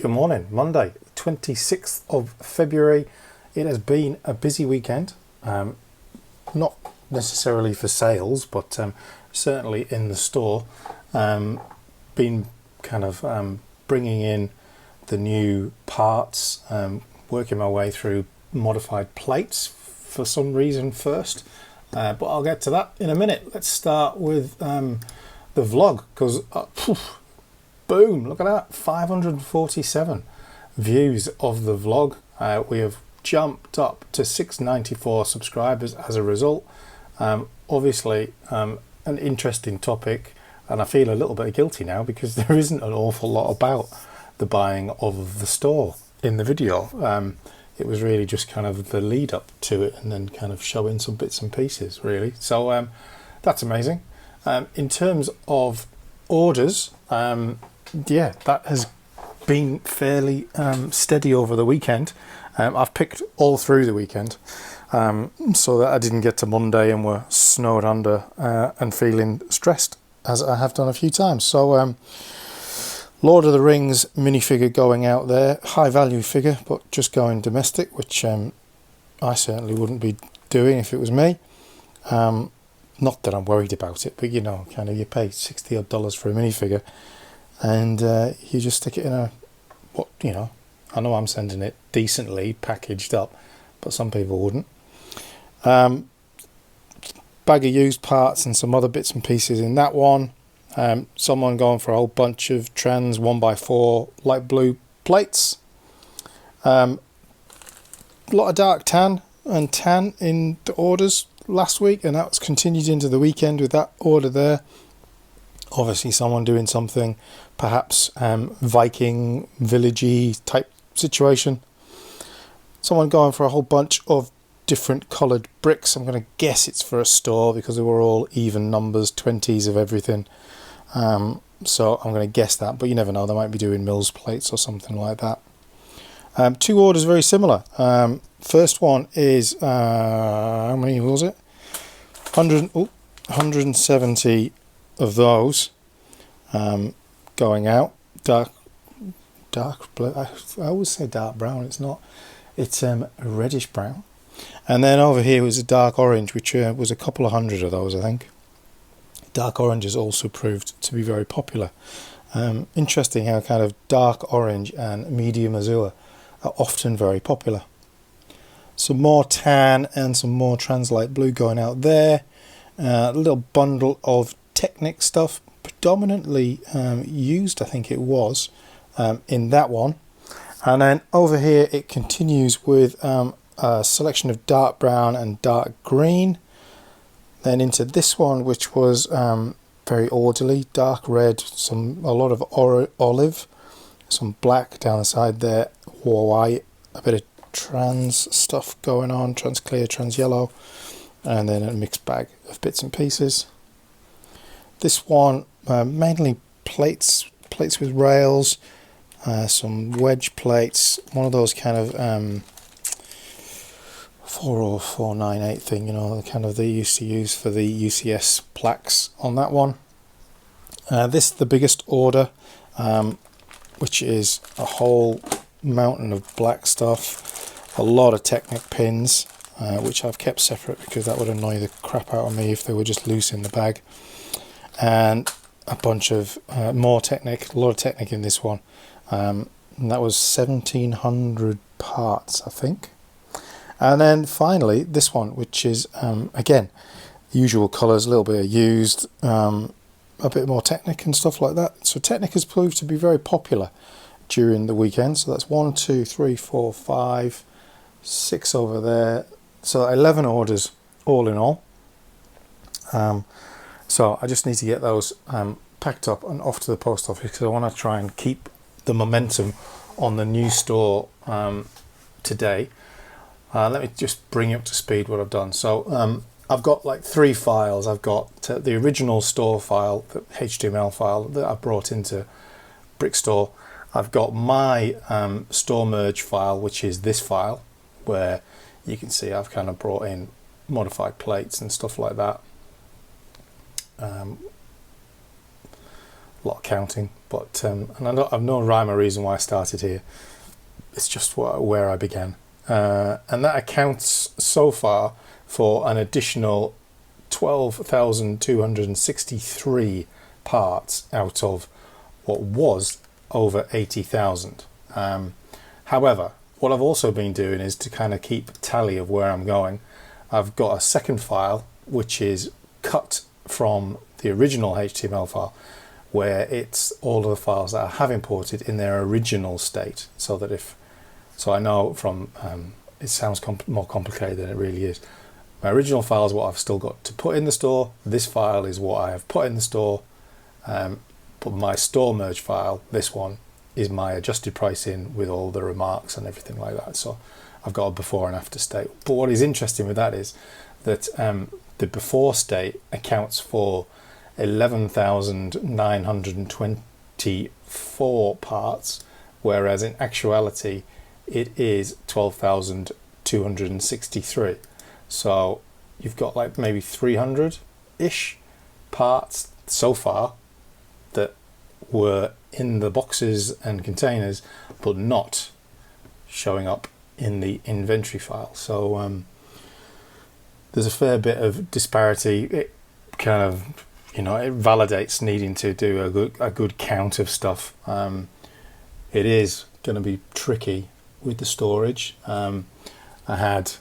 Good morning, Monday, 26th of February. It has been a busy weekend, not necessarily for sales, but certainly in the store. Been kind of bringing in the new parts, working my way through modified plates for some reason first, but I'll get to that in a minute. Let's start with the vlog, because boom, look at that, 547 views of the vlog. We have jumped up to 694 subscribers as a result. Obviously an interesting topic, and I feel a little bit guilty now because there isn't an awful lot about the buying of the store in the video. It was really just kind of the lead up to it and then kind of showing some bits and pieces really. So that's amazing. In terms of orders, yeah, that has been fairly steady over the weekend. I've picked all through the weekend so that I didn't get to Monday and were snowed under and feeling stressed, as I have done a few times. So Lord of the Rings minifigure going out there, high value figure, but just going domestic, which I certainly wouldn't be doing if it was me. Not that I'm worried about it, but you know, kind of you pay $60 odd for a minifigure and you just stick it in a, what, you know, I know I'm sending it decently packaged up, but some people wouldn't. Bag of used parts and some other bits and pieces in that one. Someone going for a whole bunch of trans 1x4 light blue plates. A lot of dark tan and tan in the orders last week, and that was continued into the weekend with that order there. Obviously someone doing something perhaps Viking villagey type situation. Someone going for a whole bunch of different coloured bricks. I'm going to guess it's for a store because they were all even numbers, 20s of everything. So I'm going to guess that, but you never know, they might be doing Mills plates or something like that. Two orders very similar. First one is how many was it? 170 of those going out. Dark blue. I always say dark brown. It's not. It's reddish brown. And then over here was a dark orange, which was a couple of hundred of those, I think. Dark orange has also proved to be very popular. Interesting how kind of dark orange and medium azure are often very popular. Some more tan and some more translight blue going out there. A little bundle of Technic stuff, predominantly used, I think it was, in that one. And then over here it continues with a selection of dark brown and dark green. Then into this one, which was very orderly, dark red, a lot of olive, some black down the side there, white, a bit of trans stuff going on, trans clear, trans yellow, and then a mixed bag of bits and pieces. This one mainly plates with rails, some wedge plates, one of those kind of 40498 thing, you know, the kind of they used to use for the UCS plaques on that one. This is the biggest order, which is a whole mountain of black stuff, a lot of Technic pins, which I've kept separate because that would annoy the crap out of me if they were just loose in the bag, and a bunch of more Technic, a lot of Technic in this one, and that was 1700 parts, I think. And then finally this one, which is again usual colours, a little bit of used, a bit more Technic and stuff like that. So Technic has proved to be very popular during the weekend. So that's 1, 2, 3, 4, 5, 6 over there. So 11 orders all in all. So I just need to get those packed up and off to the post office because I want to try and keep the momentum on the new store today. Let me just bring you up to speed what I've done. So I've got like 3 files. I've got the original store file, the HTML file that I brought into Brickstore. I've got my store merge file, which is this file, where you can see I've kind of brought in modified plates and stuff like that. A lot of counting, but and I've no rhyme or reason why I started here. It's just where I began, and that accounts so far for an additional 12,263 parts out of what was over 80,000. However, what I've also been doing is to kind of keep tally of where I'm going. I've got a second file which is cut from the original HTML file, where it's all of the files that I have imported in their original state, so that I know from it sounds more complicated than it really is. My original file is what I've still got to put in the store. This file is what I have put in the store, but my store merge file, this one, is my adjusted pricing with all the remarks and everything like that. So I've got a before and after state. But what is interesting with that is that the before state accounts for 11,924 parts, whereas in actuality it is 12,263. So you've got like maybe 300-ish parts so far that were in the boxes and containers, but not showing up in the inventory file. So there's a fair bit of disparity. It kind of, it validates needing to do a good count of stuff. It is going to be tricky with the storage. I had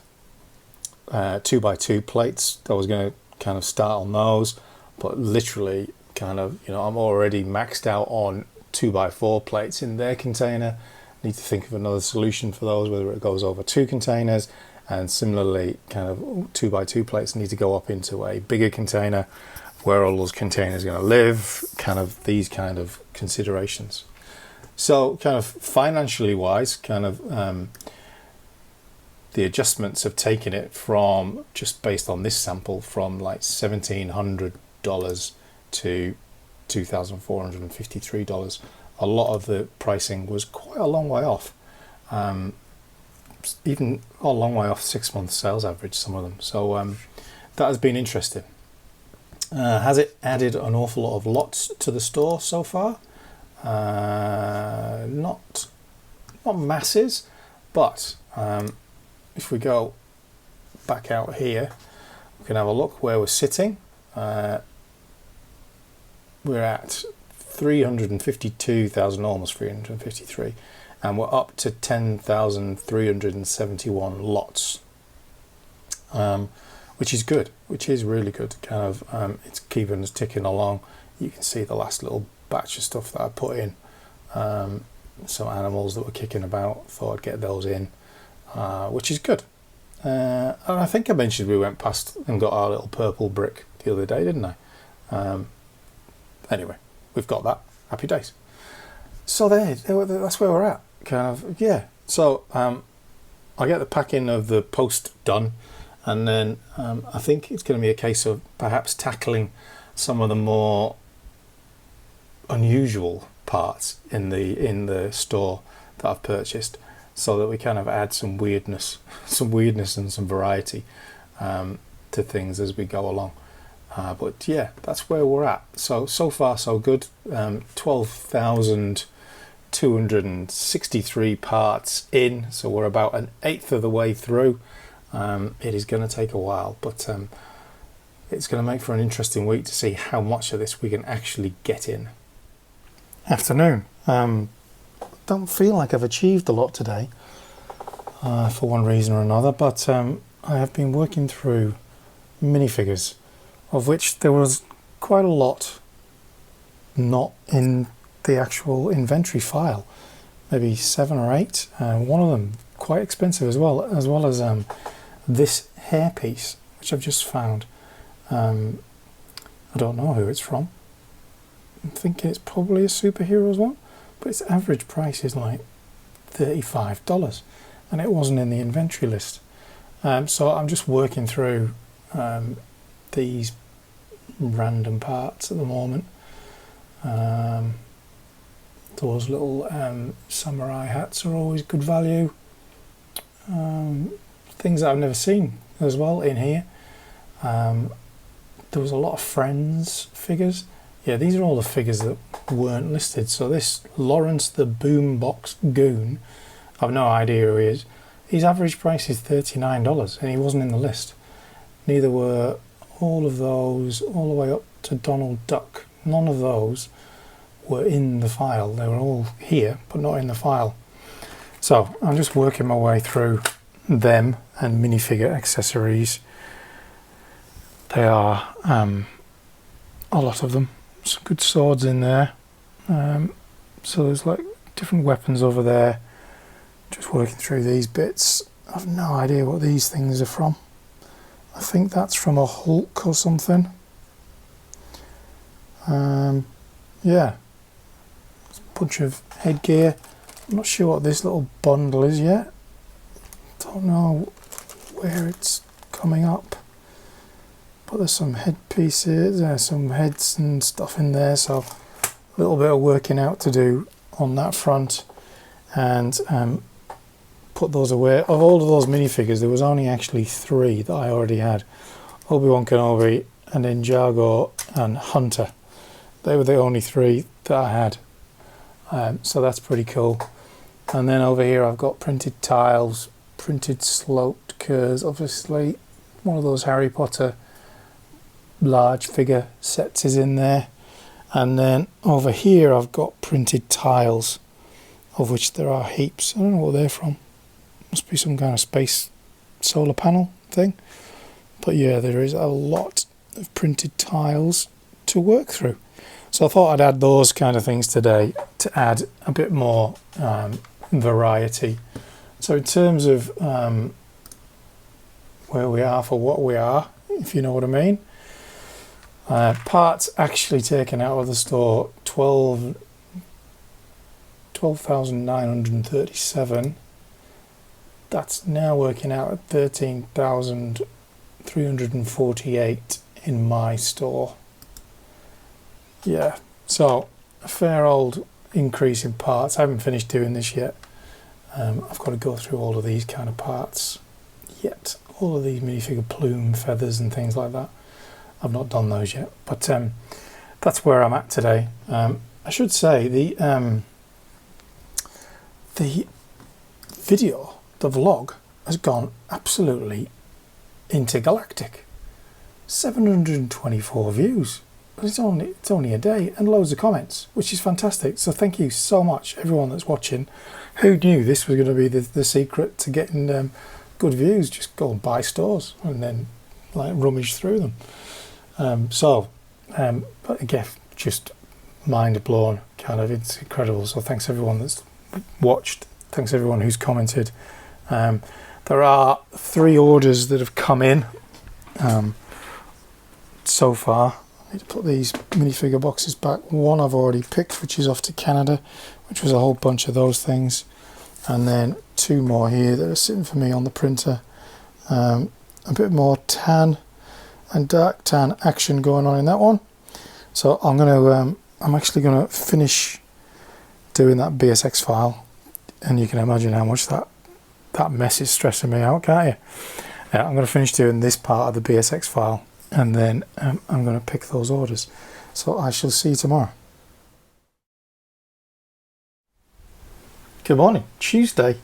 2x2 plates. I was going to kind of start on those, but literally kind of, I'm already maxed out on 2x4 plates in their container. Need to think of another solution for those, whether it goes over 2 containers, and similarly kind of 2x2 plates need to go up into a bigger container. Where all those containers are going to live, kind of these kind of considerations. So kind of financially wise, kind of the adjustments have taken it from, just based on this sample, from like $1,700 to $2,453. A lot of the pricing was quite a long way off, even a long way off 6 month sales average, some of them. So that has been interesting. Has it added an awful lot of lots to the store so far? Not masses, but if we go back out here, we can have a look where we're sitting. We're at 352,000, almost 353, and we're up to 10,371 lots, which is good, which is really good. Kind of it's keeping us ticking along. You can see the last little batch of stuff that I put in, some animals that were kicking about. Thought I'd get those in, which is good. And I think I mentioned we went past and got our little purple brick the other day, didn't I? Anyway, we've got that. Happy days. So that's where we're at. Kind of, yeah. So I get the packing of the post done, and then I think it's going to be a case of perhaps tackling some of the more unusual parts in the store that I've purchased, so that we kind of add some weirdness and some variety to things as we go along. But yeah, that's where we're at. So far so good. 12,263 parts in, so we're about an eighth of the way through. It is going to take a while, but it's going to make for an interesting week to see how much of this we can actually get in. Afternoon. Don't feel like I've achieved a lot today, for one reason or another, but I have been working through minifigures, of which there was quite a lot not in the actual inventory file, maybe 7 or 8. One of them quite expensive as well as this hairpiece, which I've just found. I don't know who it's from. I'm thinking it's probably a superheroes one, but its average price is like $35, and it wasn't in the inventory list. So I'm just working through these random parts at the moment. Those little samurai hats are always good value. Things that I've never seen as well in here. There was a lot of Friends figures, Yeah, these are all the figures that weren't listed. So this Lawrence the Boombox Goon, I've no idea who he is. His average price is $39 and he wasn't in the list. Neither were all of those all the way up to Donald Duck. None of those were in the file. They were all here but not in the file. So I'm just working my way through them and minifigure accessories. They are a lot of them. Some good swords in there. So there's like different weapons over there. Just working through these bits. I've no idea what these things are from. I think that's from a Hulk or something. Yeah. There's a bunch of headgear. I'm not sure what this little bundle is yet. Don't know where it's coming up. But there's some headpieces, there's some heads and stuff in there, so a little bit of working out to do on that front, and put those away. Of all of those minifigures, there was only actually 3 that I already had. Obi-Wan Kenobi, and Ninjago, and Hunter. They were the only 3 that I had. So that's pretty cool. And then over here I've got printed tiles, printed sloped curves, obviously one of those Harry Potter large figure sets is in there. And then over here I've got printed tiles, of which there are heaps. I don't know what they're from. Must be some kind of space solar panel thing. But yeah, there is a lot of printed tiles to work through. So I thought I'd add those kind of things today to add a bit more variety. So in terms of where we are for what we are, if you know what I mean. Parts actually taken out of the store, 12,937. That's now working out at 13,348 in my store. Yeah, so a fair old increase in parts. I haven't finished doing this yet. I've got to go through all of these kind of parts yet. All of these minifigure plume feathers and things like that. I've not done those yet, but that's where I'm at today. I should say the video, the vlog, has gone absolutely intergalactic. 724 views. But it's only a day, and loads of comments, which is fantastic. So thank you so much, everyone that's watching. Who knew this was going to be the secret to getting good views? Just go and buy stores and then like rummage through them. But again, just mind blown, kind of. It's incredible. So thanks everyone that's watched. Thanks everyone who's commented. There are 3 orders that have come in so far. I need to put these minifigure boxes back. One I've already picked, which is off to Canada, which was a whole bunch of those things. And then 2 more here that are sitting for me on the printer. A bit more tan and dark tan action going on in that one. So I'm actually gonna finish doing that BSX file, and you can imagine how much that mess is stressing me out, can't you? Yeah, I'm gonna finish doing this part of the BSX file, and then I'm gonna pick those orders. So I shall see you tomorrow. Good morning, Tuesday.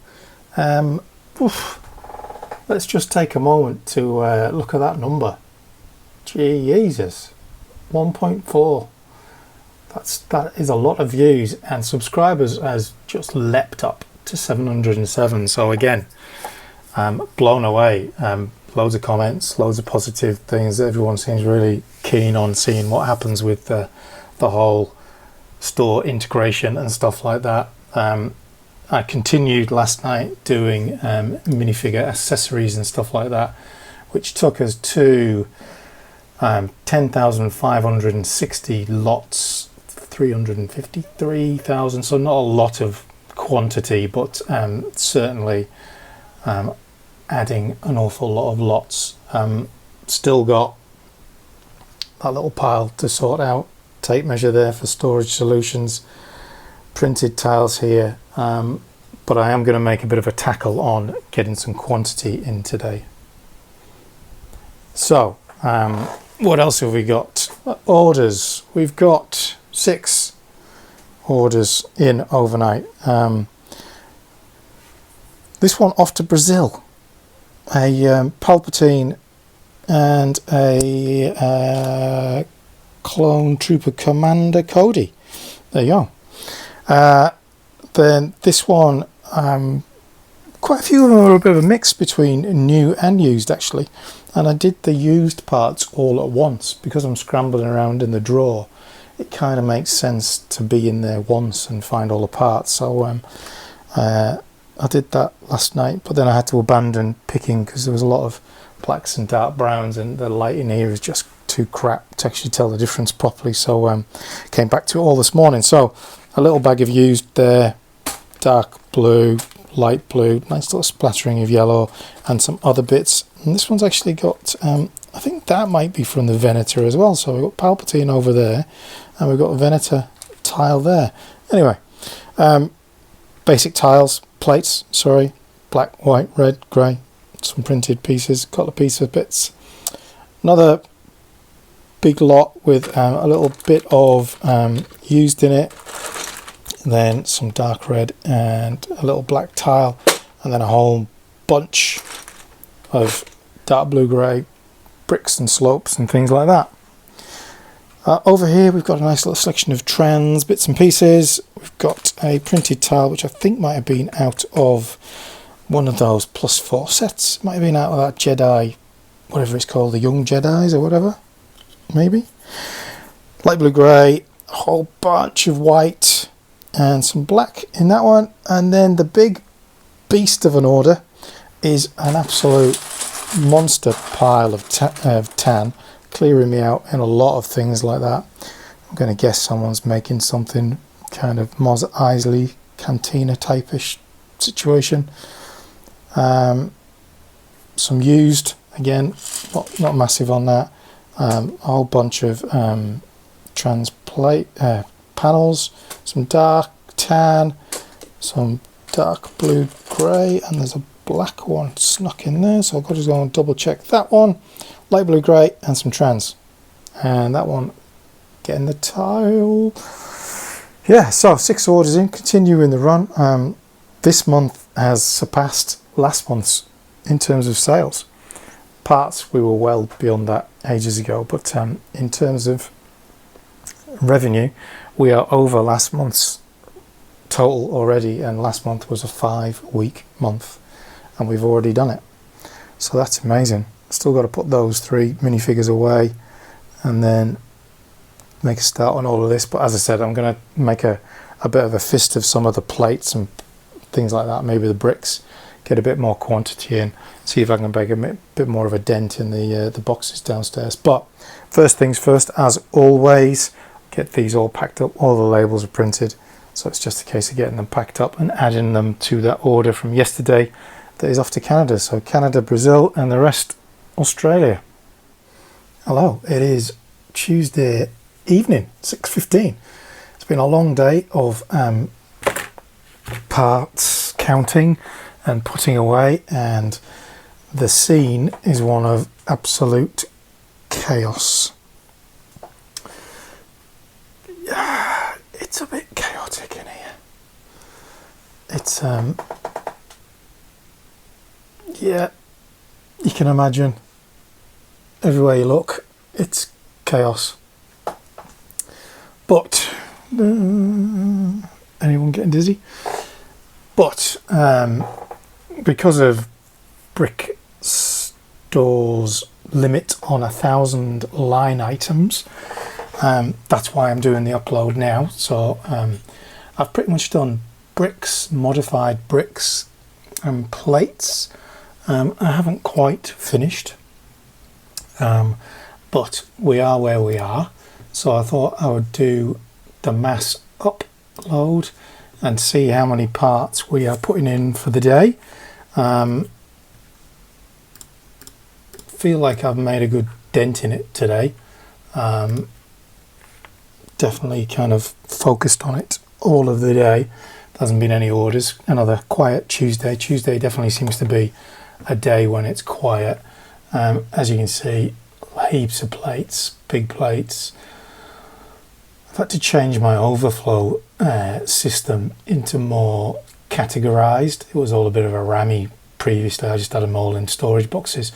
Let's just take a moment to look at that number. Jesus, 1.4. That is a lot of views, and subscribers has just leapt up to 707. So again, blown away. Loads of comments, loads of positive things. Everyone seems really keen on seeing what happens with the whole store integration and stuff like that. I continued last night doing minifigure accessories and stuff like that, which took us to 10,560 lots, 353,000. So not a lot of quantity, but certainly adding an awful lot of lots. Still got that little pile to sort out. Tape measure there for storage solutions. Printed tiles here, but I am going to make a bit of a tackle on getting some quantity in today. So what else have we got? Orders. We've got 6 orders in overnight. This one off to Brazil. A Palpatine and a Clone Trooper Commander Cody. There you go. Then this one, quite a few of them are a bit of a mix between new and used actually, and I did the used parts all at once because I'm scrambling around in the drawer. It kind of makes sense to be in there once and find all the parts. So I did that last night, but then I had to abandon picking because there was a lot of blacks and dark browns, and the light in here is just too crap to actually tell the difference properly. So came back to it all this morning. So a little bag of used there, dark blue, light blue, nice little splattering of yellow, and some other bits. And this one's actually got, I think that might be from the Venator as well. So we've got Palpatine over there, and we've got a Venator tile there. Anyway, basic tiles, plates, sorry, black, white, red, grey, some printed pieces, a couple of pieces of bits. Another big lot with a little bit of used in it, then some dark red and a little black tile, and then a whole bunch of dark blue grey bricks and slopes and things like that. Over here we've got a nice little selection of trans bits and pieces. We've got a printed tile which I think might have been out of one of those +4 sets. Might have been out of that Jedi, whatever it's called, the Young Jedis or whatever, maybe. Light blue grey, a whole bunch of white and some black in that one. And then the big beast of an order is an absolute monster pile of tan, clearing me out in a lot of things like that. I'm going to guess someone's making something kind of Mos Eisley cantina type-ish situation. Some used, again, not massive on that. A whole bunch of trans plate panels, some dark tan, some dark blue grey, and there's a black one snuck in there, so I've got to go and double check that one. Light blue grey and some trans, and that one getting the tile. Yeah, so 6 orders in, continuing the run. This month has surpassed last month's in terms of sales. Parts, we were well beyond that ages ago, but in terms of revenue, we are over last month's total already, and last month was a 5-week month and we've already done it, so that's amazing. Still got to put those 3 minifigures away and then make a start on all of this, but as I said, I'm going to make a bit of a fist of some of the plates and things like that, maybe the bricks, get a bit more quantity in, see if I can make a bit more of a dent in the boxes downstairs. But first things first, as always, get these all packed up. All the labels are printed, so it's just a case of getting them packed up and adding them to that order from yesterday that is off to Canada. So Canada, Brazil, and the rest Australia. Hello, it is Tuesday evening, 6:15. It's been a long day of parts counting and putting away, and the scene is one of absolute chaos. It's a bit chaotic in here. It's yeah, you can imagine everywhere you look it's chaos. But anyone getting dizzy? But because of Brick Store's limit on 1,000 line items, that's why I'm doing the upload now. So I've pretty much done bricks, modified bricks and plates. I haven't quite finished, but we are where we are. So I thought I would do the mass upload and see how many parts we are putting in for the day. Feel like I've made a good dent in it today. Definitely kind of focused on it all of the day. There hasn't been any orders. Another quiet Tuesday. Tuesday definitely seems to be a day when it's quiet. As you can see, heaps of plates, big plates. I've had to change my overflow system into more categorized. It was all a bit of a rammy previously. I just had them all in storage boxes.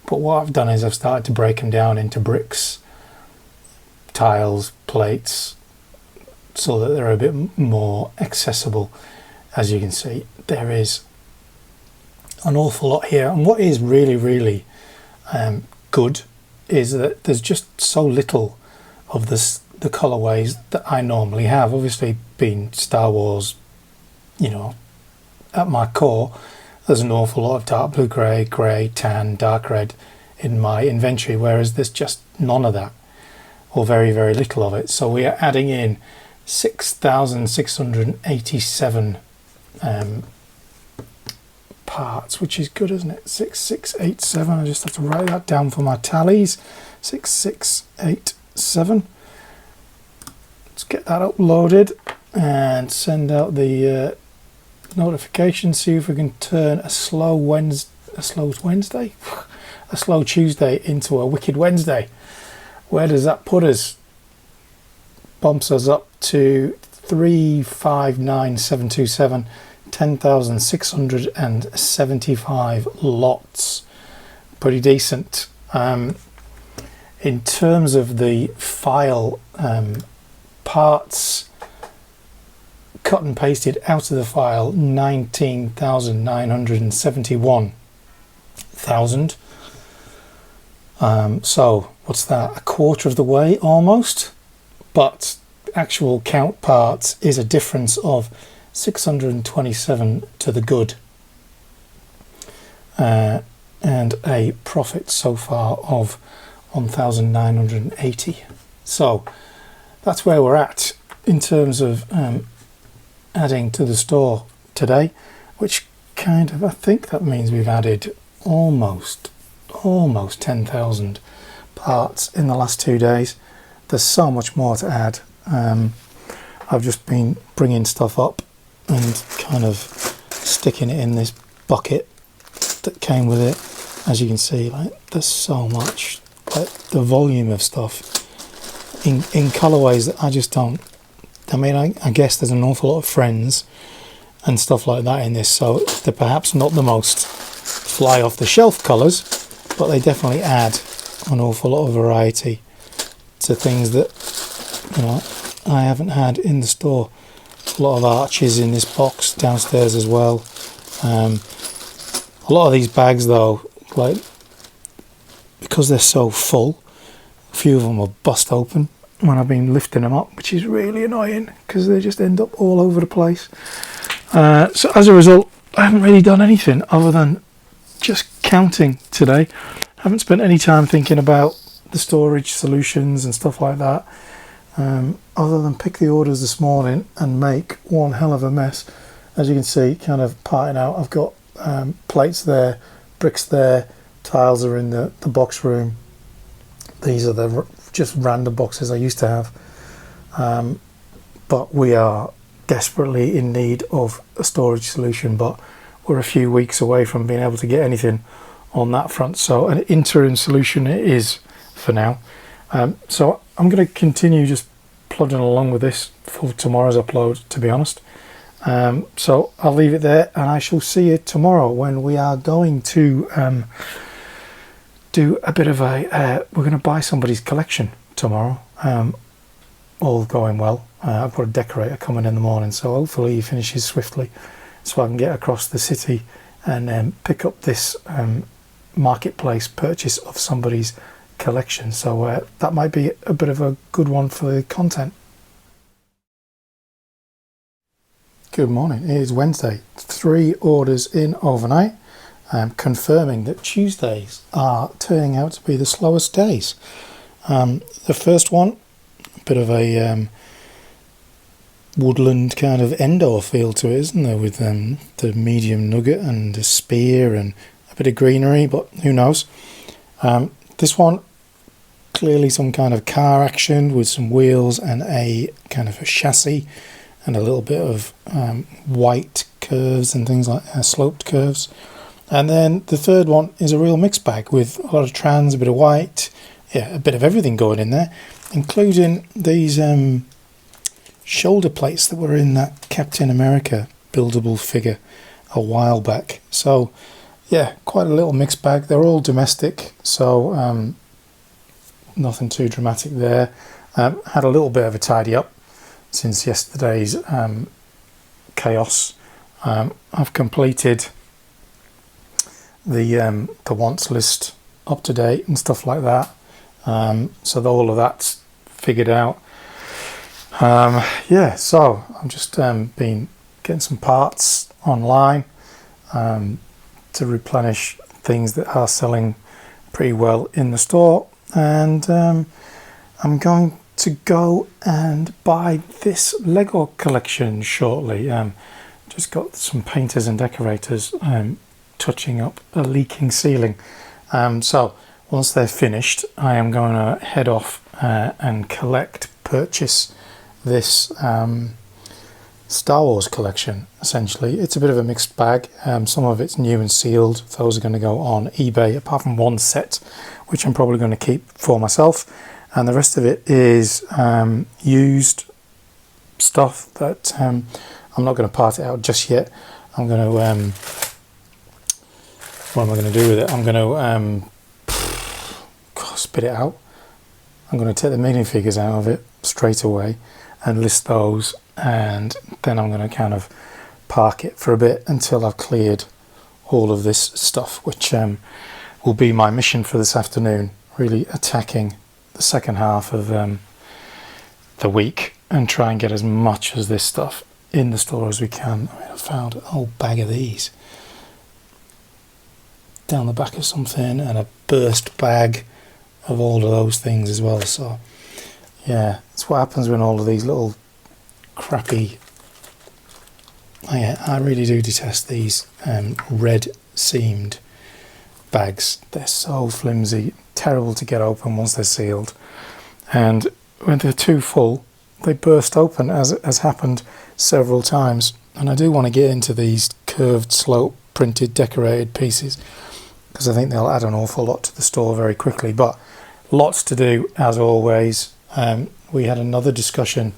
But what I've done is I've started to break them down into bricks, tiles, plates, so that they're a bit more accessible. As you can see, there is an awful lot here. And what is really good is that there's just so little of the colorways that I normally have. Obviously, being Star Wars, you know, at my core, there's an awful lot of dark blue, grey, tan, dark red in my inventory, whereas there's just none of that, or very little of it. So we are adding in 6,687 parts, which is good, isn't it? 6687. I just have to write that down for my tallies. 6687. Let's get that uploaded and send out the notification. See if we can turn a slow Tuesday into a wicked Wednesday. Where does that put us? Bumps us up to 359,727, 10,675 lots. Pretty decent. In terms of the file parts cut and pasted out of the file, 19,971,000. So what's that, a quarter of the way almost? But actual count parts is a difference of 627 to the good, and a profit so far of 1,980. So that's where we're at in terms of adding to the store today, which kind of, I think that means we've added almost 10,000 parts in the last 2 days. There's so much more to add. I've just been bringing stuff up and kind of sticking it in this bucket that came with it. As you can see, like, there's so much, like, the volume of stuff in colorways that I just don't. I mean, I guess there's an awful lot of friends and stuff like that in this, so they're perhaps not the most fly off the shelf colors, but they definitely add an awful lot of variety to things that, you know, I haven't had in the store. A lot of arches in this box downstairs as well. A lot of these bags though, like, because they're so full, a few of them will bust open when I've been lifting them up, which is really annoying because they just end up all over the place. So as a result, I haven't really done anything other than just counting today. I haven't spent any time thinking about the storage solutions and stuff like that, other than pick the orders this morning and make one hell of a mess. As you can see, kind of parting out. I've got plates there, bricks there, tiles are in the box room. These are the just random boxes I used to have, but we are desperately in need of a storage solution, but we're a few weeks away from being able to get anything on that front, so an interim solution it is for now. So I'm going to continue just plodding along with this for tomorrow's upload, to be honest. So I'll leave it there, and I shall see you tomorrow when we are going to do a bit of a we're going to buy somebody's collection tomorrow, all going well. I've got a decorator coming in the morning, so hopefully he finishes swiftly so I can get across the city and pick up this marketplace purchase of somebody's collection. So that might be a bit of a good one for the content. Good morning, it is Wednesday. 3 orders in overnight, confirming that Tuesdays are turning out to be the slowest days. The first one, a bit of a woodland kind of Endor feel to it, isn't there, with the medium nugget and a spear and a bit of greenery, but who knows. This one, clearly some kind of car action with some wheels and a kind of a chassis and a little bit of white curves and things like sloped curves. And then the third one is a real mixed bag with a lot of trans, a bit of white, yeah, a bit of everything going in there, including these shoulder plates that were in that Captain America buildable figure a while back. So yeah, quite a little mixed bag. They're all domestic, so nothing too dramatic there. Had a little bit of a tidy up since yesterday's chaos. I've completed the wants list up to date and stuff like that, so all of that's figured out. Yeah, so I've just been getting some parts online to replenish things that are selling pretty well in the store, and I'm going to go and buy this Lego collection shortly. Just got some painters and decorators touching up a leaking ceiling, so once they're finished I am going to head off and purchase this Star Wars collection. Essentially it's a bit of a mixed bag. Some of it's new and sealed, those are going to go on eBay, apart from one set which I'm probably going to keep for myself, and the rest of it is used stuff that I'm not going to part it out just yet. I'm going to what am I going to do with it? I'm going to spit it out. I'm going to take the minifigures out of it straight away and list those, and then I'm going to kind of park it for a bit until I've cleared all of this stuff, which will be my mission for this afternoon, really attacking the second half of the week and try and get as much as this stuff in the store as we can. I mean, I found a whole bag of these down the back of something, and a burst bag of all of those things as well. So yeah, that's what happens when all of these little crappy, I really do detest these red seamed bags. They're so flimsy, terrible to get open once they're sealed, and when they're too full they burst open, as has happened several times. And I do want to get into these curved slope printed decorated pieces because I think they'll add an awful lot to the store very quickly, but lots to do as always. We had another discussion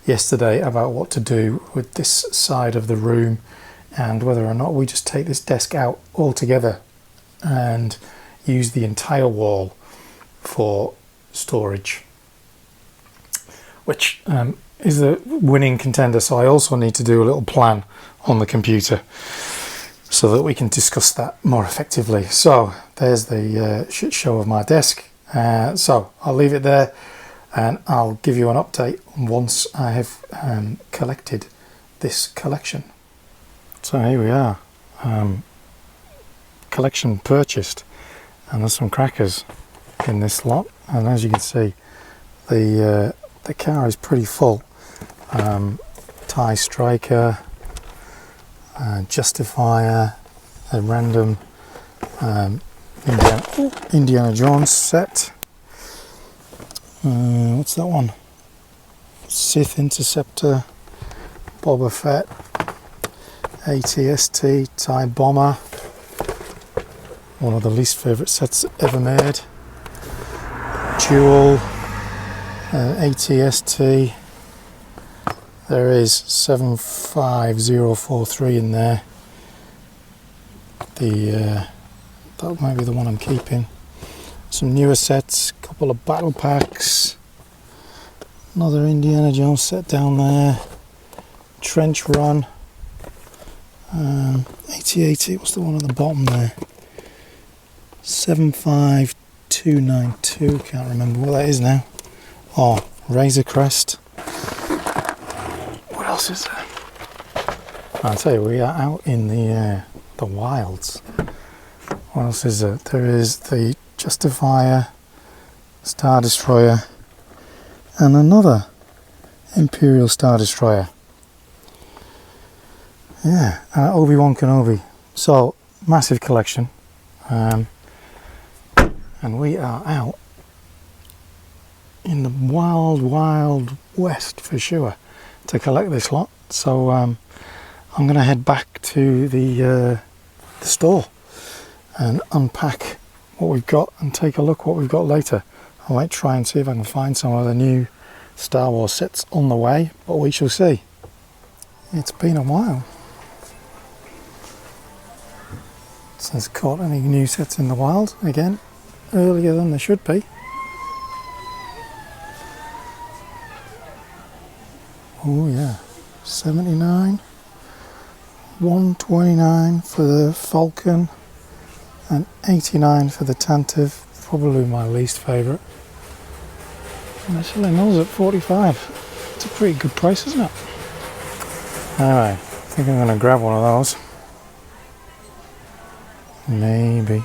yesterday about what to do with this side of the room and whether or not we just take this desk out altogether and use the entire wall for storage, which is a winning contender. So I also need to do a little plan on the computer so that we can discuss that more effectively. So there's the shit show of my desk. So I'll leave it there and I'll give you an update once I have collected this collection. So here we are, collection purchased, and there's some crackers in this lot, and as you can see the car is pretty full. TIE Striker, Justifier, a random Indiana Jones set. What's that one? Sith Interceptor, Boba Fett, ATST, TIE Bomber, one of the least favourite sets ever made. Dual, ATST. There is 75043 in there. That might be the one I'm keeping. Some newer sets, couple of battle packs, another Indiana Jones set down there, Trench Run, 8080, what's the one at the bottom there? 75292, can't remember what that is now. Oh, Razor Crest. What else is there? I'll tell you, we are out in the wilds. What else is there? There is the Justifier, Star Destroyer, and another Imperial Star Destroyer. Yeah, Obi-Wan Kenobi. So, massive collection. And we are out in the wild west for sure to collect this lot. So I'm going to head back to the store and unpack what we've got and take a look what we've got later. I might try and see if I can find some of the new Star Wars sets on the way, but we shall see. It's been a while since caught any new sets in the wild. Again, earlier than they should be. Oh yeah, 79, 129 for the Falcon and 89 for the Tantive, probably my least favourite. And they're selling those at 45. It's a pretty good price, isn't it? Anyway, I think I'm going to grab one of those. Maybe,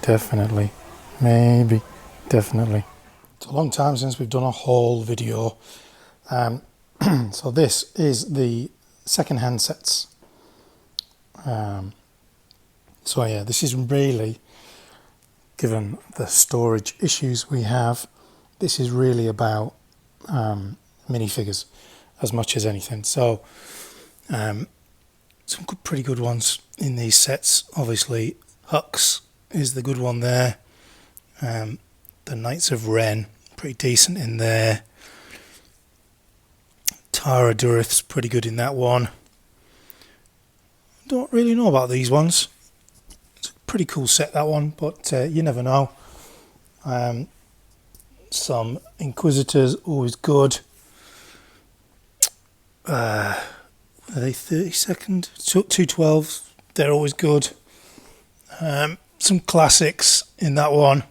definitely, maybe, definitely. It's a long time since we've done a haul video. So this is the second-hand sets. So yeah, this is really, given the storage issues we have, this is really about minifigures as much as anything. So some pretty good ones in these sets. Obviously Hux is the good one there. The Knights of Ren, pretty decent in there. Tara Durith's pretty good in that one. Don't really know about these ones. It's a pretty cool set, that one, but you never know. Some Inquisitors, always good. Are they 32nd? 212s, they're always good. Some classics in that one,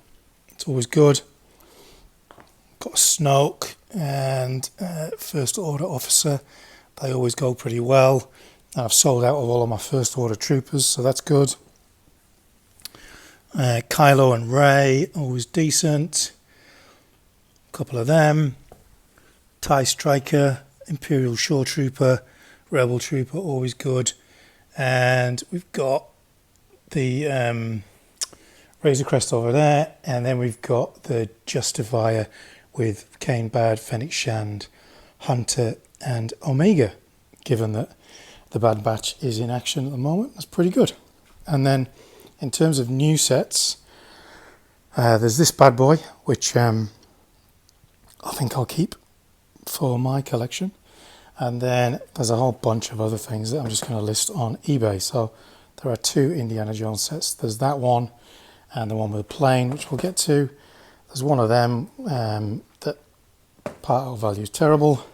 it's always good. Got a Snoke and First Order Officer, they always go pretty well. And I've sold out of all of my First Order Troopers, so that's good. Kylo and Rey, always decent. A couple of them. TIE Striker, Imperial Shore Trooper, Rebel Trooper, always good. And we've got the Razor Crest over there, and then we've got the Justifier with Kane Bad, Fennec Shand, Hunter and Omega, given that the Bad Batch is in action at the moment. That's pretty good. And then in terms of new sets, there's this bad boy, which I think I'll keep for my collection. And then there's a whole bunch of other things that I'm just going to list on eBay. So there are two Indiana Jones sets. There's that one and the one with the plane, which we'll get to. There's one of them that part value is terrible.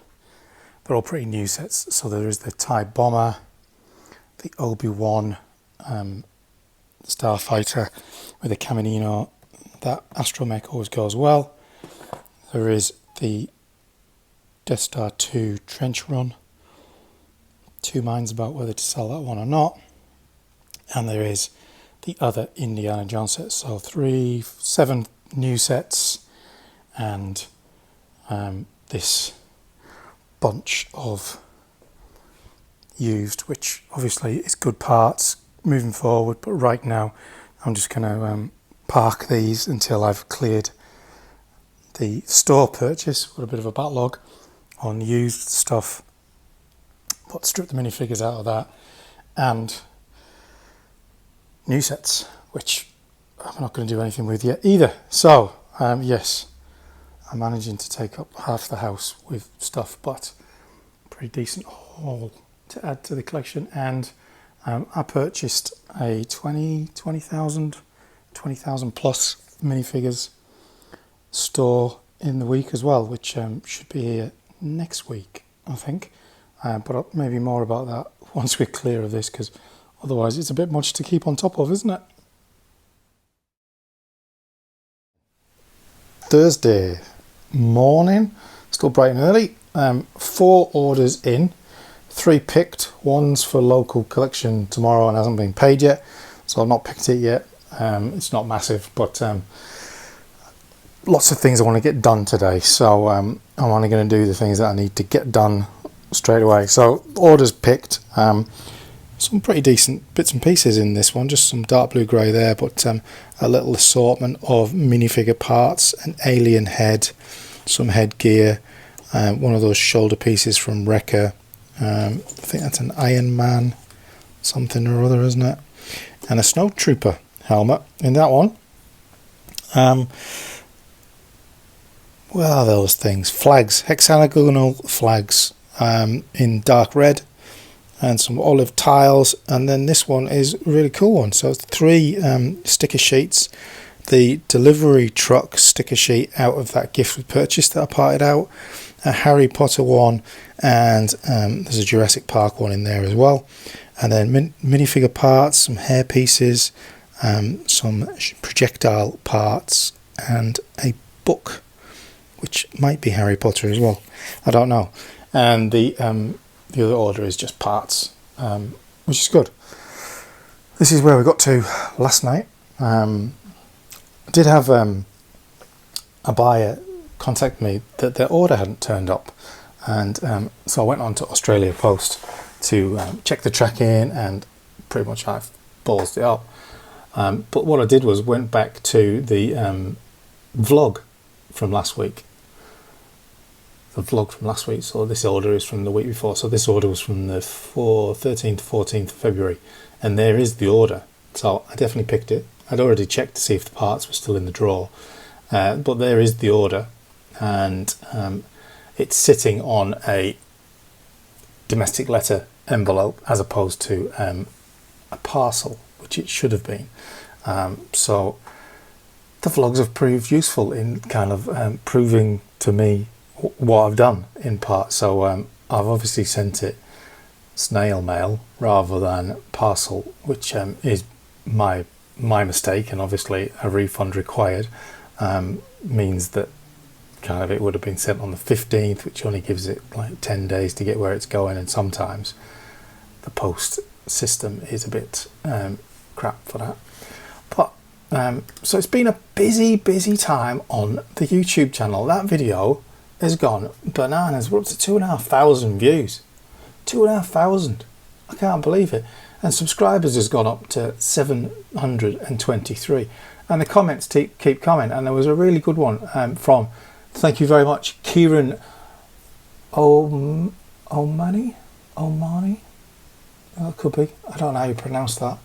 They're all pretty new sets. So there is the TIE Bomber, the Obi-Wan Starfighter with a Caminino. That astromech always goes well. There is the Death Star 2 Trench Run. Two minds about whether to sell that one or not. And there is the other Indiana Jones set. So 7 new sets and this bunch of used, which obviously is good parts moving forward, but right now I'm just going to park these until I've cleared the store purchase. Got a bit of a backlog on used stuff, but strip the minifigures out of that, and new sets, which I'm not going to do anything with yet either. So yes, I'm managing to take up half the house with stuff, but pretty decent haul to add to the collection. And I purchased a 20,000 plus minifigures store in the week as well, which should be here next week, I think. But maybe more about that once we're clear of this, because otherwise it's a bit much to keep on top of, isn't it? Thursday morning, still bright and early. 4 orders in, 3 picked. One's for local collection tomorrow and hasn't been paid yet, so I've not picked it yet. It's not massive, but lots of things I want to get done today, so I'm only going to do the things that I need to get done straight away. So orders picked. Some pretty decent bits and pieces in this one, just some dark blue grey there, but a little assortment of minifigure parts, an alien head, some headgear, one of those shoulder pieces from Wrecker. I think that's an Iron Man something or other, isn't it? And a Snowtrooper helmet in that one. what are those things? Flags, hexagonal flags in dark red, and some olive tiles, and then this one is a really cool one. So it's 3 sticker sheets, the delivery truck sticker sheet out of that gift with purchase that I parted out, a Harry Potter one, and there's a Jurassic Park one in there as well, and then minifigure parts, some hair pieces, some projectile parts, and a book which might be Harry Potter as well, I don't know. And the other order is just parts, which is good. This is where we got to last night. I did have a buyer contact me that their order hadn't turned up, and so I went on to Australia Post to check the tracking, and pretty much I've ballsed it up. But what I did was went back to the vlog from last week. So this order is from the week before. So this order was from the 13th, 14th of February, and there is the order. So I definitely picked it. I'd already checked to see if the parts were still in the drawer, but there is the order, and it's sitting on a domestic letter envelope as opposed to a parcel, which it should have been. So the vlogs have proved useful in kind of proving to me what I've done in part. So I've obviously sent it snail mail rather than parcel, which is my mistake, and obviously a refund required. Means that kind of it would have been sent on the 15th, which only gives it like 10 days to get where it's going, and sometimes the post system is a bit crap for that. But so it's been a busy time on the YouTube channel. That video has gone bananas. We're up to 2,500 views. 2,500. I can't believe it. And subscribers has gone up to 723. And the comments keep coming. And there was a really good one from, thank you very much, Kieran Omani? That could be. I don't know how you pronounce that.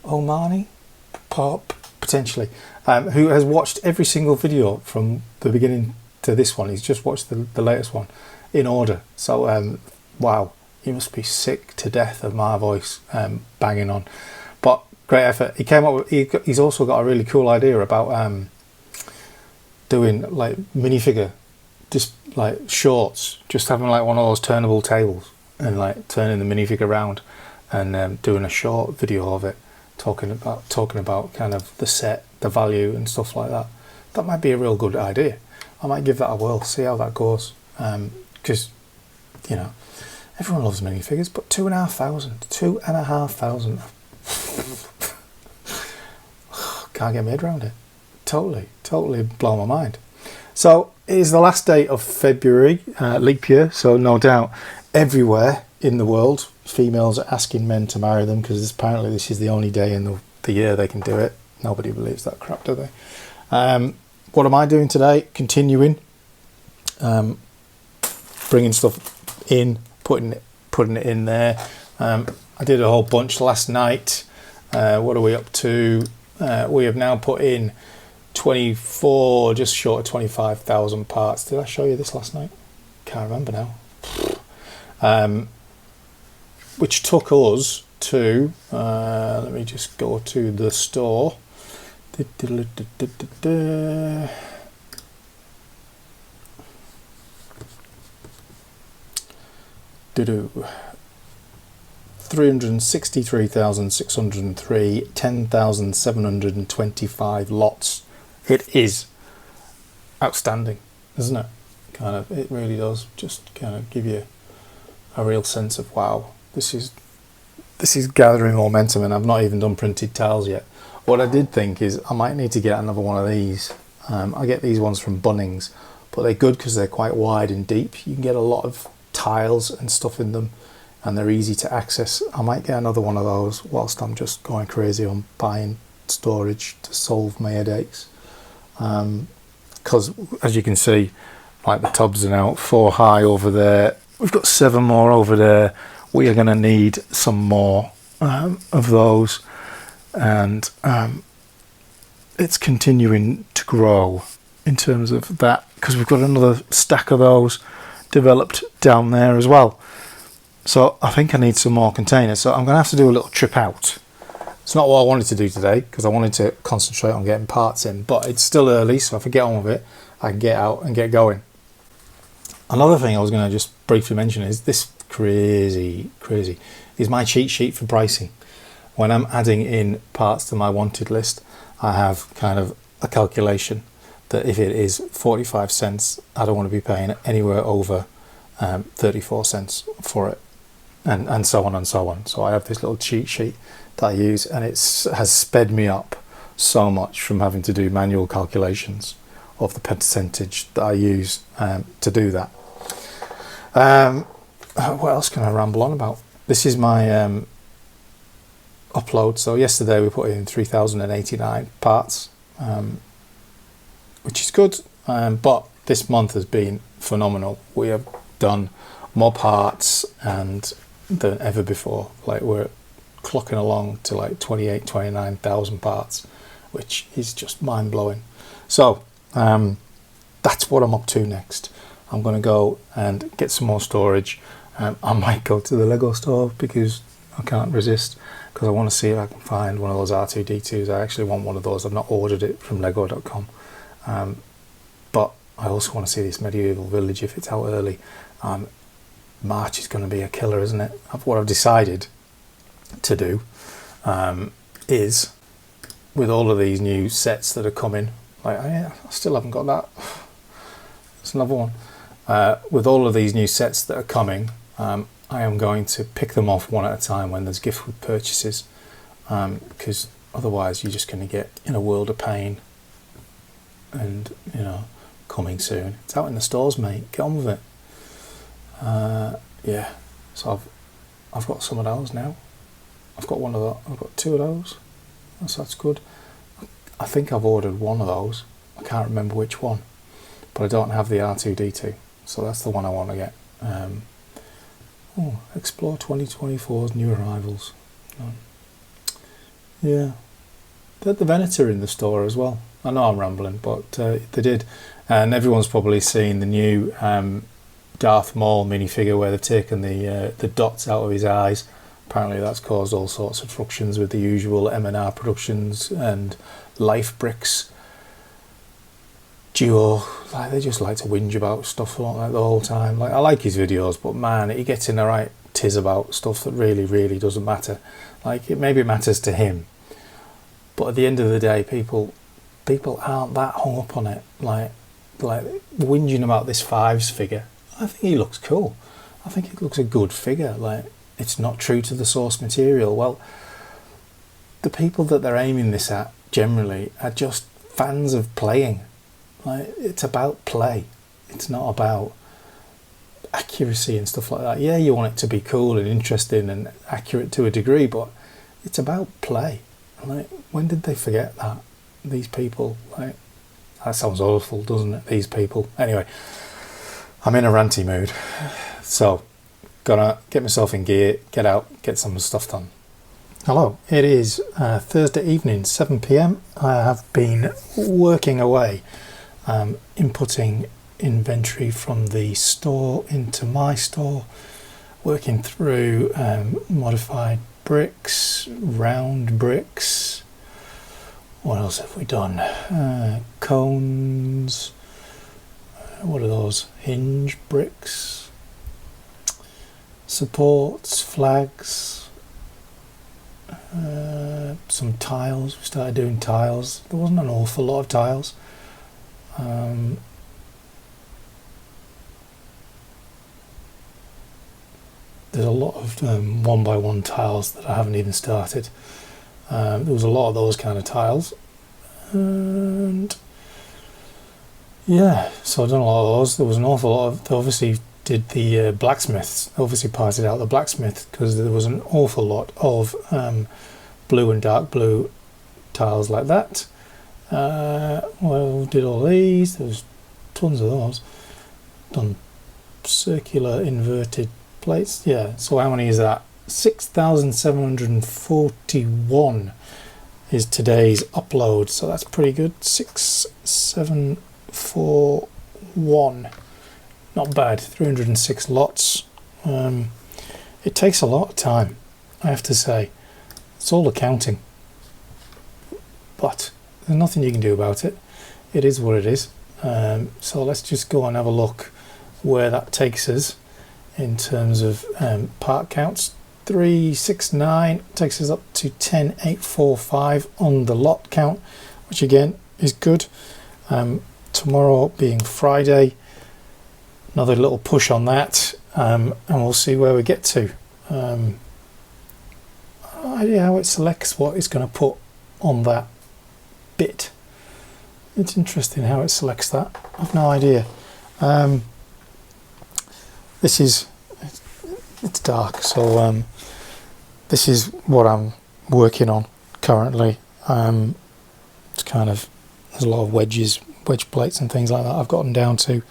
Omani? Potentially. Who has watched every single video from the beginning to this one. He's just watched the latest one in order. So wow, he must be sick to death of my voice banging on, but great effort. He came up with, he's also got a really cool idea about doing like minifigure, just like shorts, just having like one of those turnable tables and like turning the minifigure around and doing a short video of it, talking about kind of the set, the value and stuff like that. That might be a real good idea. I might give that a whirl, see how that goes, because you know everyone loves minifigures, but 2,500 can't get my head around it. Totally blow my mind. So it is the last day of February, leap year, so no doubt everywhere in the world females are asking men to marry them, because apparently this is the only day in the year they can do it. Nobody believes that crap, do they? What am I doing today? Continuing, bringing stuff in, putting it in there. I did a whole bunch last night. What are we up to? We have now put in 24, just short of 25,000 parts. Did I show you this last night? Can't remember now. Which took us to, let me just go to the store. 363,603, 10,725 lots. It is outstanding, isn't it? Kind of, it really does just kind of give you a real sense of wow, this is gathering momentum, and I've not even done printed tiles yet. What I did think is I might need to get another one of these. I get these ones from Bunnings, but they're good because they're quite wide and deep. You can get a lot of tiles and stuff in them, and they're easy to access. I might get another one of those whilst I'm just going crazy on buying storage to solve my headaches. Because as you can see, like the tubs are now 4 high over there. We've got 7 more over there. We are going to need some more of those. And it's continuing to grow. in terms of that, because we've got another stack of those developed down there as well. So I think I need some more containers, so I'm going to have to do a little trip out. It's not what I wanted to do today, because I wanted to concentrate on getting parts in, but it's still early, so if I get on with it, I can get out and get going. Another thing I was going to just briefly mention is this crazy is my cheat sheet for pricing. When I'm adding in parts to my wanted list, I have kind of a calculation that if it is 45 cents, I don't want to be paying anywhere over 34 cents for it, and so on and so on. So I have this little cheat sheet that I use, and it has sped me up so much from having to do manual calculations of the percentage that I use to do that. What else can I ramble on about? This is my upload. So yesterday we put in 3,089 parts, which is good, but this month has been phenomenal. We have done more parts than ever before. Like, we're clocking along to like 29,000 parts, which is just mind-blowing. So that's what I'm up to next. I'm going to go and get some more storage. I might go to the LEGO store because I can't resist, because I want to see if I can find one of those R2-D2s. I actually want one of those. I've not ordered it from lego.com, but I also want to see this medieval village if it's out early. March is going to be a killer, isn't it? What I've decided to do is, with all of these new sets that are coming, like, I still haven't got that. There's another one. With all of these new sets that are coming, I am going to pick them off one at a time when there's gift with purchases, because otherwise you're just going to get in a world of pain. And, you know, coming soon. It's out in the stores, mate. Get on with it. Yeah. So I've got some of those now. I've got one of those. I've got two of those. So that's good. I think I've ordered one of those. I can't remember which one, but I don't have the R2-D2, so that's the one I want to get. Explore 2024's new arrivals. Yeah, they had the Venator in the store as well. I know I'm rambling, but they did. And everyone's probably seen the new Darth Maul minifigure where they've taken the dots out of his eyes. Apparently that's caused all sorts of frictions with the usual M&R Productions and Life Bricks duo. Like, they just like to whinge about stuff like the whole time. Like, I like his videos, but man, he gets in the right tiz about stuff that really doesn't matter. Like, maybe it matters to him, but at the end of the day, people aren't that hung up on it. Like whinging about this Fives figure. I think he looks cool. I think it looks a good figure. Like, it's not true to the source material. Well, the people that they're aiming this at generally are just fans of playing. Like, it's about play. It's not about accuracy and stuff like that. Yeah, you want it to be cool and interesting and accurate to a degree, but it's about play. Like, when did they forget that? These people, like, that sounds awful, doesn't it? These people. Anyway, I'm in a ranty mood, so gonna get myself in gear, get out, get some stuff done. Hello, it is Thursday evening, 7 p.m. I have been working away, inputting inventory from the store into my store, working through modified bricks, round bricks. What else have we done? Cones. What are those? Hinge bricks. Supports, flags. Some tiles. We started doing tiles. There wasn't an awful lot of tiles. There's a lot of 1x1 tiles that I haven't even started. There was a lot of those kind of tiles, and yeah, so I've done a lot of those. There was an awful lot of, they obviously did the blacksmiths, obviously parted out the blacksmith, because there was an awful lot of blue and dark blue tiles like that. Well, did all these, there was tons of those. Done circular inverted plates, yeah, so how many is that? 6,741 is today's upload, so that's pretty good. 6, 7, 3.41. Not bad. 306 lots. It takes a lot of time, I have to say. It's all accounting, but there's nothing you can do about it. It is what it is. So let's just go and have a look where that takes us in terms of part counts. 369 takes us up to 10,845 on the lot count, which again is good. Tomorrow being Friday, another little push on that, and we'll see where we get to. Idea how it selects what it's going to put on that bit. It's interesting how it selects that. I've no idea. It's dark, so this is what I'm working on currently. It's kind of, there's a lot of wedge plates and things like that I've gotten down to.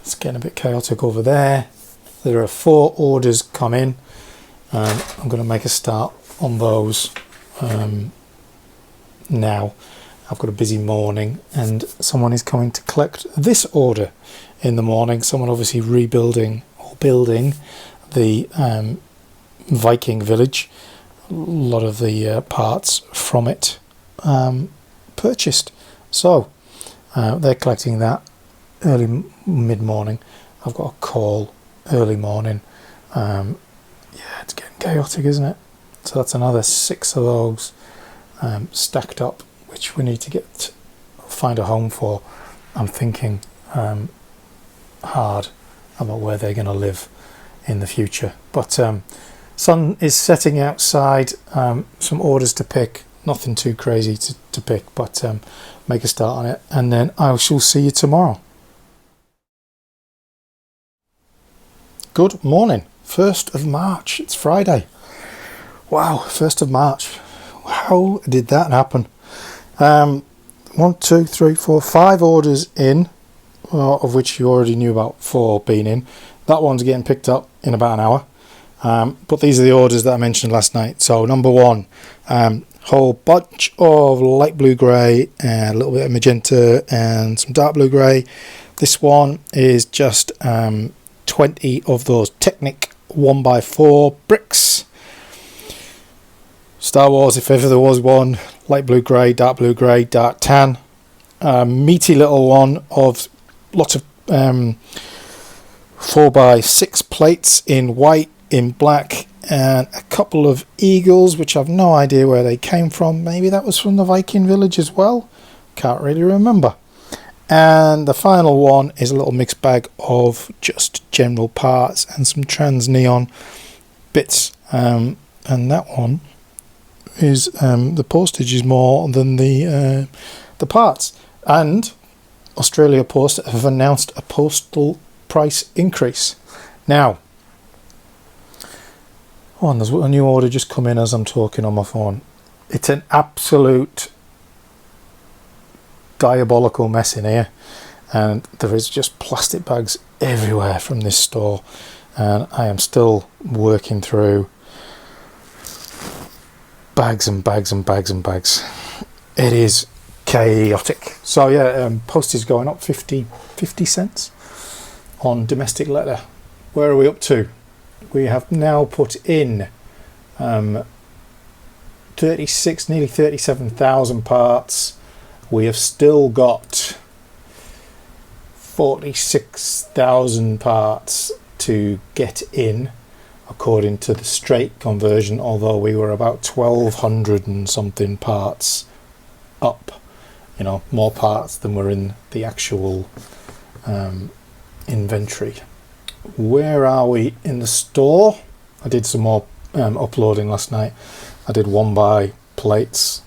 It's getting a bit chaotic over there. There are 4 orders come in. I'm going to make a start on those now. I've got a busy morning, and someone is coming to collect this order in the morning. Someone obviously rebuilding or building the Viking village. A lot of the parts from it purchased. So they're collecting that early mid-morning. I've got a call early morning. Yeah, it's getting chaotic, isn't it? So that's another 6 of those stacked up, which we need to find a home for. I'm thinking hard about where they're going to live in the future. But sun is setting outside. Some orders to pick. Nothing too crazy to pick, but make a start on it, and then I shall see you tomorrow. Good morning. 1st of March. It's Friday. Wow, 1st of March. How did that happen? 1, 2, 3, 4, 5 orders in, of which you already knew about 4 being in. That one's getting picked up in about an hour. But these are the orders that I mentioned last night. So number 1, whole bunch of light blue grey and a little bit of magenta and some dark blue grey. This one is just 20 of those Technic 1x4 bricks. Star Wars, if ever there was one. Light blue grey, dark tan. Meaty little one of lots of 4x6 plates in white, in black, and a couple of eagles, which I've no idea where they came from. Maybe that was from the Viking village as well. Can't really remember. And the final one is a little mixed bag of just general parts and some trans neon bits. And that one is the postage is more than the parts. And Australia Post have announced a postal price increase. Now, and there's a new order just come in as I'm talking on my phone. It's an absolute diabolical mess in here, and there is just plastic bags everywhere from this store, and I am still working through bags and bags and bags and bags. It is chaotic. So yeah, postage going up 50 cents on domestic letter. Where are we up to? We have now put in 36, nearly 37,000 parts. We have still got 46,000 parts to get in, according to the straight conversion, although we were about 1,200 and something parts up. You know, more parts than were in the actual inventory. Where are we in the store? I did some more uploading last night. I did 1x plates,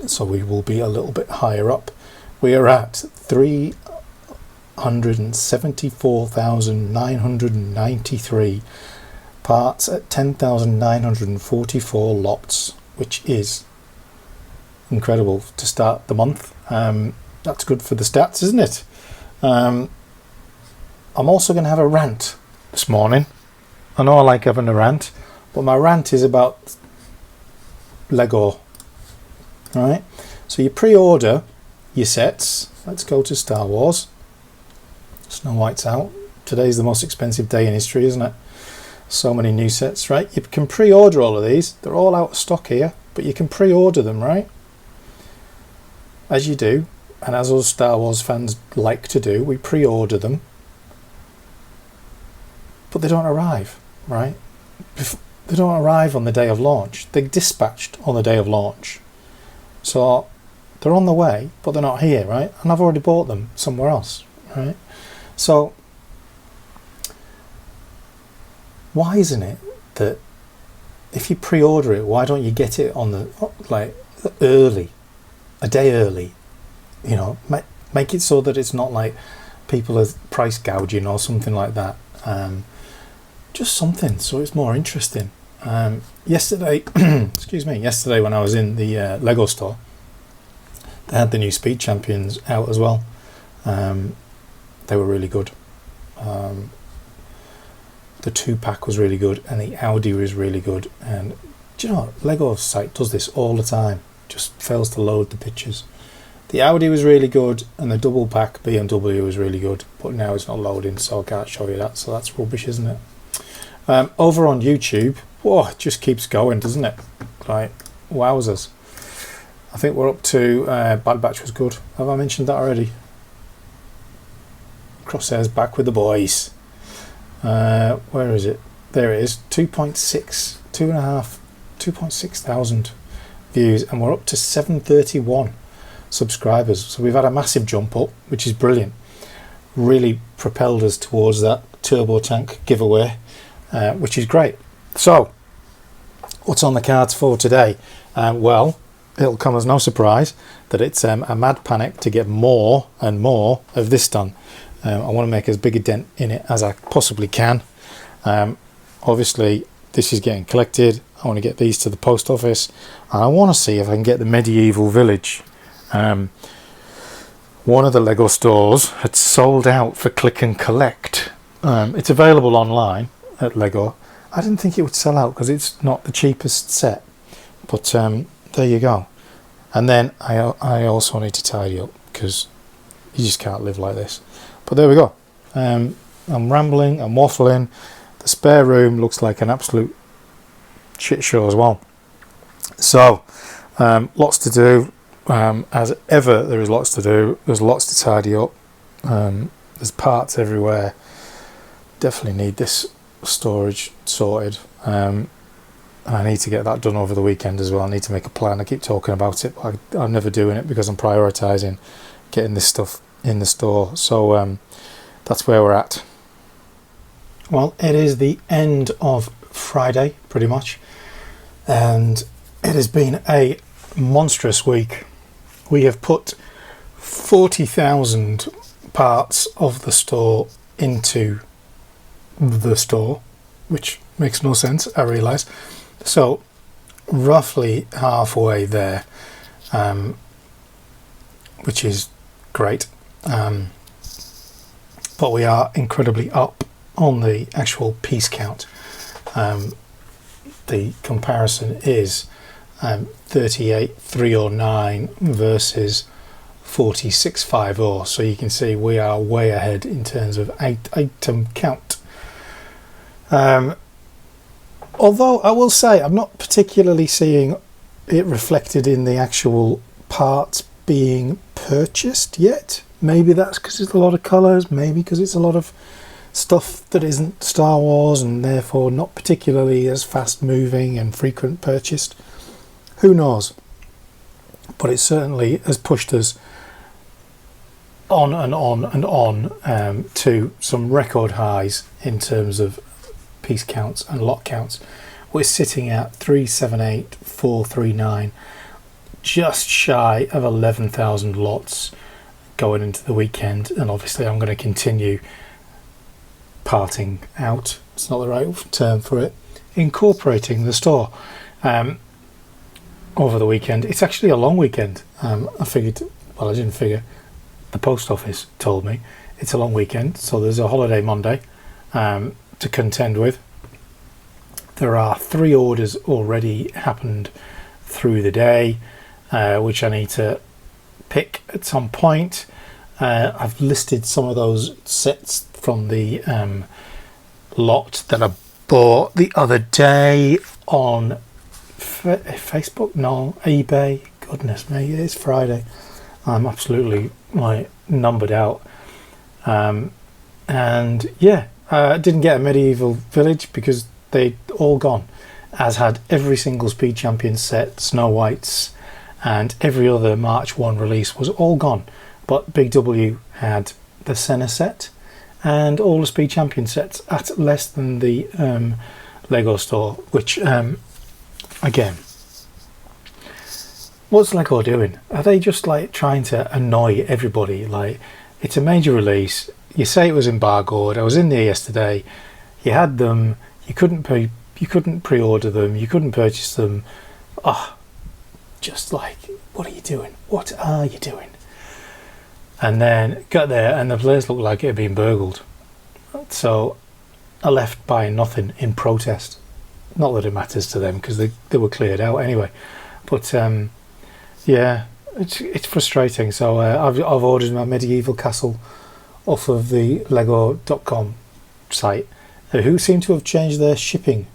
so we will be a little bit higher up. We are at 374,993 parts at 10,944 lots, which is incredible to start the month. That's good for the stats, isn't it? I'm also going to have a rant this morning. I know I like having a rant, but my rant is about LEGO. Right? So you pre-order your sets. Let's go to Star Wars. Snow White's out. Today's the most expensive day in history, isn't it? So many new sets, right? You can pre-order all of these. They're all out of stock here, but you can pre-order them, right? As you do, and as us Star Wars fans like to do, we pre-order them. But they don't arrive, right? They don't arrive on the day of launch. They're dispatched on the day of launch. So they're on the way, but they're not here, right? And I've already bought them somewhere else, right? So why isn't it that if you pre-order it, why don't you get it on the early, a day early? You know, make it so that it's not like people are price gouging or something like that. Just something so it's more interesting. Yesterday, excuse me, yesterday when I was in the LEGO store, they had the new Speed Champions out as well. They were really good. The 2-pack was really good, and the Audi was really good. And do you know what? LEGO's site does this all the time, just fails to load the pictures. The Audi was really good, and the double pack BMW was really good, but now it's not loading, so I can't show you that. So that's rubbish, isn't it? Over on YouTube, whoa, it just keeps going, doesn't it? Like, wowzers. I think we're up to Bad Batch was good. Have I mentioned that already? Crosshairs back with the boys. Where is it? There it is. 2.6 thousand views, and we're up to 731 subscribers. So we've had a massive jump up, which is brilliant. Really propelled us towards that turbo tank giveaway, which is great. So what's on the cards for today? Well, it'll come as no surprise that it's a mad panic to get more and more of this done. I want to make as big a dent in it as I possibly can. Obviously this is getting collected. I want to get these to the post office, and I want to see if I can get the medieval village. One of the LEGO stores had sold out for click and collect. It's available online at LEGO. I didn't think it would sell out because it's not the cheapest set, but there you go. And then I also need to tidy up because you just can't live like this. But there we go. I'm rambling, I'm waffling. The spare room looks like an absolute shit show as well. So lots to do. As ever, there is lots to do. There's lots to tidy up. There's parts everywhere. Definitely need this storage sorted. I need to get that done over the weekend as well. I need to make a plan. I keep talking about it, but I'm never doing it because I'm prioritising getting this stuff in the store. So that's where we're at. Well, it is the end of Friday, pretty much, and it has been a monstrous week. We have put 40,000 parts of the store into the store, which makes no sense, I realise. So roughly halfway there, which is great. But we are incredibly up on the actual piece count. The comparison is 38,309 versus 46,500. So you can see we are way ahead in terms of item count. Although I will say I'm not particularly seeing it reflected in the actual parts being purchased yet. Maybe that's because it's a lot of colours, maybe because it's a lot of stuff that isn't Star Wars and therefore not particularly as fast moving and frequent purchased. Who knows? But it certainly has pushed us on and on and on to some record highs in terms of piece counts and lot counts. We're sitting at 378,439, just shy of 11,000 lots going into the weekend, and obviously I'm going to continue parting out, it's not the right term for it, incorporating the store over the weekend. It's actually a long weekend. I figured, well, I didn't figure, the post office told me it's a long weekend, so there's a holiday Monday to contend with. There are 3 orders already happened through the day, which I need to pick at some point. I've listed some of those sets from the lot that I bought the other day on Facebook, no, eBay. Goodness me, it's Friday. I'm absolutely like numbered out. And yeah, I didn't get a medieval village because they'd all gone, as had every single Speed Champions set, Snow Whites, and every other March 1 release was all gone. But Big W had the Senna set and all the Speed Champion sets at less than the LEGO store, which again, what's LEGO doing? Are they just like trying to annoy everybody? Like, it's a major release, you say it was embargoed, I was in there yesterday, you had them, you couldn't pre-order them, you couldn't purchase them. Just like, what are you doing? What are you doing? And then got there and the place looked like it had been burgled. So I left buying nothing in protest. Not that it matters to them because they were cleared out anyway. But yeah, it's frustrating. So I've ordered my medieval castle off of the lego.com site, who seem to have changed their shipping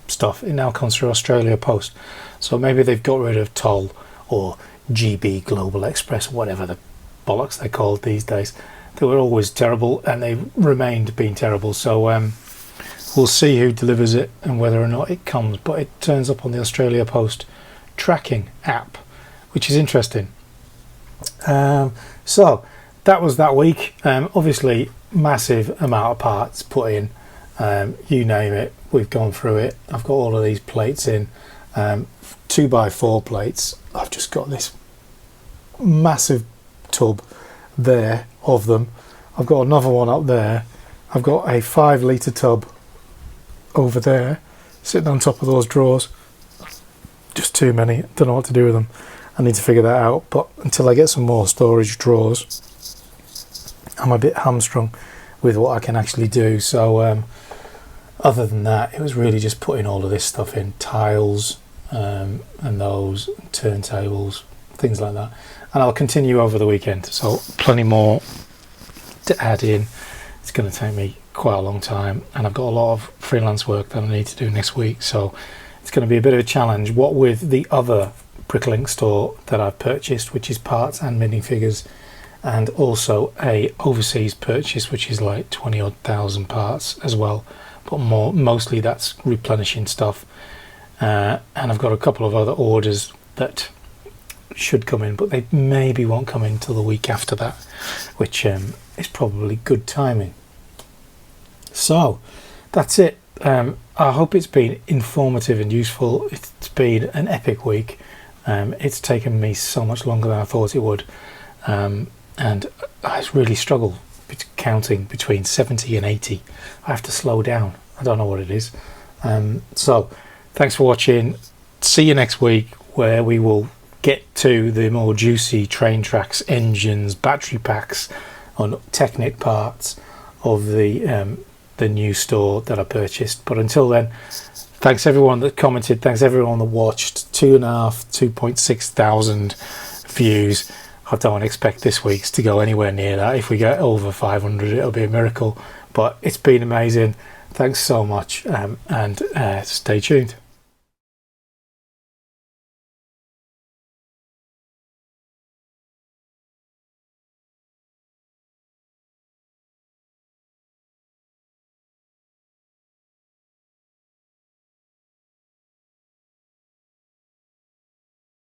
stuff. It now comes through Australia Post. So maybe they've got rid of Toll or GB Global Express, whatever the bollocks they're called these days. They were always terrible and they remained being terrible. So we'll see who delivers it and whether or not it comes. But it turns up on the Australia Post tracking app, which is interesting. So that was that week. Obviously massive amount of parts put in, you name it, we've gone through it. I've got all of these plates in, 2x4 plates. I've just got this massive tub there of them. I've got another one up there. I've got a 5 litre tub over there sitting on top of those drawers. Just too many, don't know what to do with them. I need to figure that out, but until I get some more storage drawers, I'm a bit hamstrung with what I can actually do. So other than that, it was really just putting all of this stuff in, tiles and those turntables, things like that. And I'll continue over the weekend, so plenty more to add in. It's going to take me quite a long time, and I've got a lot of freelance work that I need to do next week, so it's going to be a bit of a challenge, what with the other Bricklink store that I've purchased, which is parts and minifigures, and also a overseas purchase which is like 20,000 odd parts as well, but mostly that's replenishing stuff. And I've got a couple of other orders that should come in, but they maybe won't come in till the week after that, which is probably good timing. So that's it. I hope it's been informative and useful. It's been an epic week. It's taken me so much longer than I thought it would, and I really struggle counting between 70 and 80. I have to slow down. I don't know what it is. So thanks for watching. See you next week, where we will get to the more juicy train tracks, engines, battery packs on Technic parts of the new store that I purchased. But until then, thanks everyone that commented, thanks everyone that watched. 2.6 thousand views. I don't expect this week's to go anywhere near that. If we get over 500, it'll be a miracle. But it's been amazing. Thanks so much, and stay tuned.